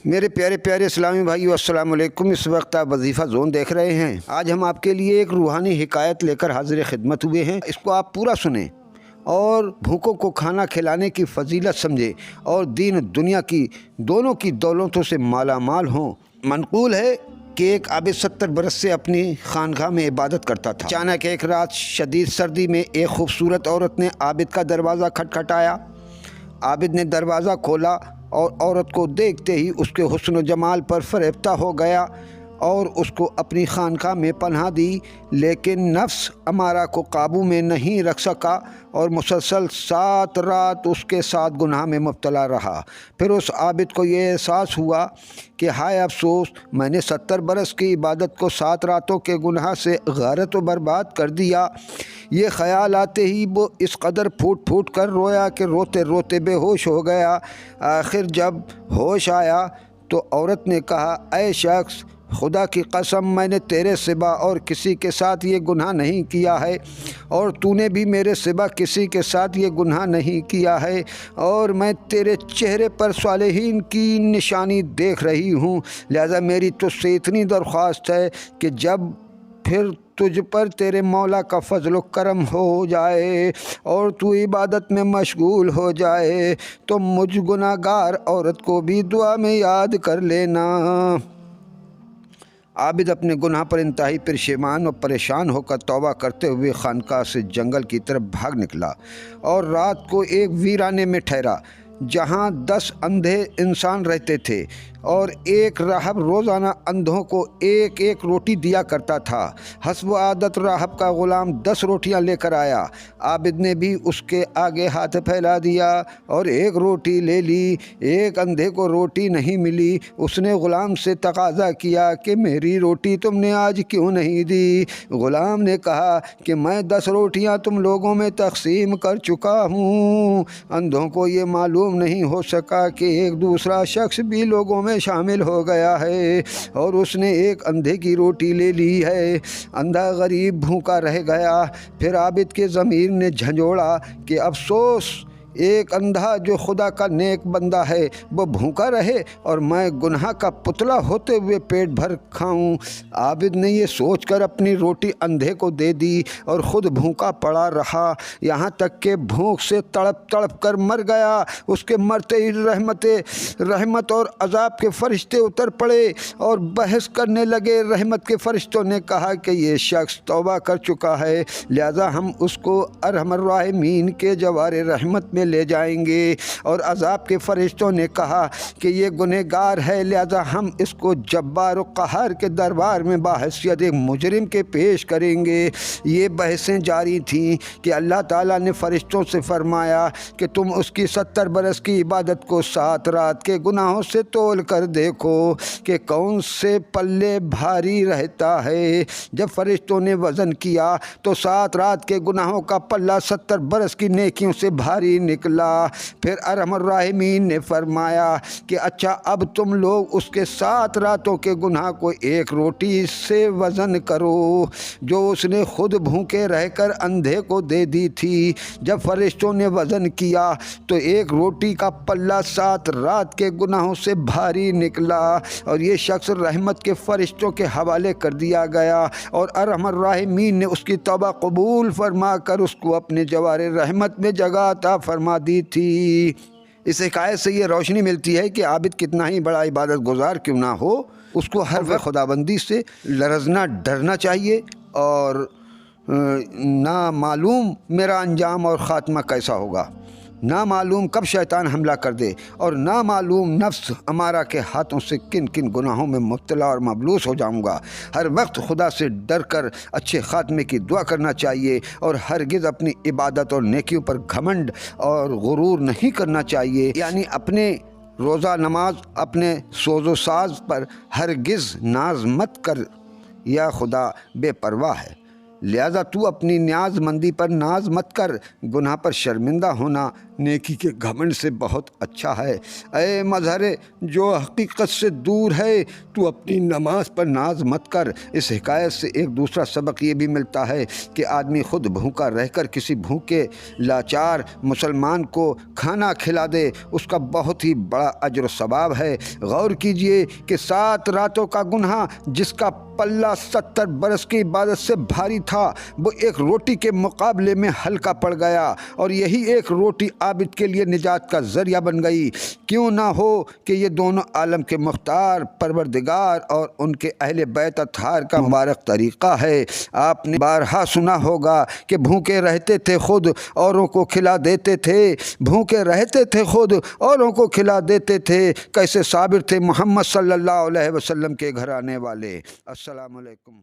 میرے پیارے پیارے اسلامی بھائیو، السلام علیکم۔ اس وقت آپ وظیفہ زون دیکھ رہے ہیں۔ آج ہم آپ کے لیے ایک روحانی حکایت لے کر حاضر خدمت ہوئے ہیں۔ اس کو آپ پورا سنیں اور بھوکوں کو کھانا کھلانے کی فضیلت سمجھیں اور دین دنیا کی دونوں کی دولتوں سے مالا مال ہوں۔ منقول ہے کہ ایک عابد 70 برس سے اپنی خانقاہ میں عبادت کرتا تھا۔ اچانک ایک رات شدید سردی میں ایک خوبصورت عورت نے عابد کا دروازہ کھٹکھٹایا۔ عابد نے دروازہ کھولا اور عورت کو دیکھتے ہی اس کے حسن و جمال پر فریفتہ ہو گیا اور اس کو اپنی خانقاہ میں پناہ دی، لیکن نفس امارہ کو قابو میں نہیں رکھ سکا اور مسلسل 7 رات اس کے ساتھ گناہ میں مبتلا رہا۔ پھر اس عابد کو یہ احساس ہوا کہ ہائے افسوس، میں نے 70 برس کی عبادت کو 7 راتوں کے گناہ سے غارت و برباد کر دیا۔ یہ خیال آتے ہی وہ اس قدر پھوٹ پھوٹ کر رویا کہ روتے روتے بے ہوش ہو گیا۔ آخر جب ہوش آیا تو عورت نے کہا، اے شخص، خدا کی قسم، میں نے تیرے سوا اور کسی کے ساتھ یہ گناہ نہیں کیا ہے، اور تو نے بھی میرے سوا کسی کے ساتھ یہ گناہ نہیں کیا ہے، اور میں تیرے چہرے پر صالحین کی نشانی دیکھ رہی ہوں۔ لہذا میری تجھ سے اتنی درخواست ہے کہ جب پھر تجھ پر تیرے مولا کا فضل و کرم ہو جائے اور تو عبادت میں مشغول ہو جائے تو مجھ گناہ گار عورت کو بھی دعا میں یاد کر لینا۔ عابد اپنے گناہ پر انتہائی پشیمان اور پریشان ہو کر توبہ کرتے ہوئے خانقاہ سے جنگل کی طرف بھاگ نکلا اور رات کو ایک ویرانے میں ٹھہرا جہاں 10 اندھے انسان رہتے تھے، اور ایک راہب روزانہ اندھوں کو ایک ایک روٹی دیا کرتا تھا۔ حسب عادت راہب کا غلام 10 روٹیاں لے کر آیا۔ عابد نے بھی اس کے آگے ہاتھ پھیلا دیا اور ایک روٹی لے لی۔ ایک اندھے کو روٹی نہیں ملی۔ اس نے غلام سے تقاضا کیا کہ میری روٹی تم نے آج کیوں نہیں دی؟ غلام نے کہا کہ میں 10 روٹیاں تم لوگوں میں تقسیم کر چکا ہوں۔ اندھوں کو یہ معلوم نہیں ہو سکا کہ ایک دوسرا شخص بھی لوگوں میں شامل ہو گیا ہے اور اس نے ایک اندھے کی روٹی لے لی ہے۔ اندھا غریب بھوکا رہ گیا۔ پھر عابد کے ضمیر نے جھنجھوڑا کہ افسوس، ایک اندھا جو خدا کا نیک بندہ ہے وہ بھوکا رہے اور میں گناہ کا پتلا ہوتے ہوئے پیٹ بھر کھاؤں۔ عابد نے یہ سوچ کر اپنی روٹی اندھے کو دے دی اور خود بھوکا پڑا رہا، یہاں تک کہ بھوک سے تڑپ تڑپ کر مر گیا۔ اس کے مرتے ہی رحمت اور عذاب کے فرشتے اتر پڑے اور بحث کرنے لگے۔ رحمت کے فرشتوں نے کہا کہ یہ شخص توبہ کر چکا ہے، لہذا ہم اس کو ارحم الراحمین کے جوار رحمت میں لے جائیں گے، اور عذاب کے فرشتوں نے کہا کہ یہ گنہگار ہے، لہذا ہم اس کو جبار و قہار کے دربار میں بحیثیت ایک مجرم کے پیش کریں گے۔ یہ بحثیں جاری تھیں کہ اللہ تعالیٰ نے فرشتوں سے فرمایا کہ تم اس کی 70 برس کی عبادت کو 7 رات کے گناہوں سے تول کر دیکھو کہ کون سے پلے بھاری رہتا ہے۔ جب فرشتوں نے وزن کیا تو 7 رات کے گناہوں کا پلہ 70 برس کی نیکیوں سے بھاری نکلا۔ پھر ارحم الراحمین نے فرمایا کہ اچھا، اب تم لوگ اس کے 7 راتوں کے گناہ کو ایک روٹی سے وزن کرو جو اس نے خود بھوکے رہ کر اندھے کو دے دی تھی۔ جب فرشتوں نے وزن کیا تو ایک روٹی کا پلہ 7 رات کے گناہوں سے بھاری نکلا، اور یہ شخص رحمت کے فرشتوں کے حوالے کر دیا گیا، اور ارحم الراحمین نے اس کی توبہ قبول فرما کر اس کو اپنے جوار رحمت میں جگہ عطا فرما دی تھی۔ اس حکایت سے یہ روشنی ملتی ہے کہ عابد کتنا ہی بڑا عبادت گزار کیوں نہ ہو، اس کو ہر وقت خداوندی سے لرزنا ڈرنا چاہیے، اور نامعلوم میرا انجام اور خاتمہ کیسا ہوگا، نامعلوم کب شیطان حملہ کر دے، اور نامعلوم نفس امارہ کے ہاتھوں سے کن کن گناہوں میں مبتلا اور مبلوس ہو جاؤں گا۔ ہر وقت خدا سے ڈر کر اچھے خاتمے کی دعا کرنا چاہیے، اور ہرگز اپنی عبادت اور نیکیوں پر گھمنڈ اور غرور نہیں کرنا چاہیے، یعنی اپنے روزہ نماز، اپنے سوز و ساز پر ہرگز ناز مت کر، یا خدا بے پرواہ ہے، لہذا تو اپنی نیاز مندی پر ناز مت کر۔ گناہ پر شرمندہ ہونا نیکی کے گھمنڈ سے بہت اچھا ہے۔ اے مظہر جو حقیقت سے دور ہے، تو اپنی نماز پر ناز مت کر۔ اس حکایت سے ایک دوسرا سبق یہ بھی ملتا ہے کہ آدمی خود بھوکا رہ کر کسی بھوکے لاچار مسلمان کو کھانا کھلا دے، اس کا بہت ہی بڑا اجر و ثواب ہے۔ غور کیجئے کہ 7 راتوں کا گناہ جس کا پلہ 70 برس کی عبادت سے بھاری تھا، وہ ایک روٹی کے مقابلے میں ہلکا پڑ گیا، اور یہی ایک روٹی عابد کے لیے نجات کا ذریعہ بن گئی۔ کیوں نہ ہو کہ یہ دونوں عالم کے مختار پروردگار اور ان کے اہل بیت اطہار کا مبارک طریقہ ہے۔ آپ نے بارہا سنا ہوگا کہ بھوکے رہتے تھے خود اوروں کو کھلا دیتے تھے، بھوکے رہتے تھے خود اوروں کو کھلا دیتے تھے۔ کیسے صابر تھے محمد صلی اللہ علیہ وسلم کے گھرانے والے۔ السلام علیکم۔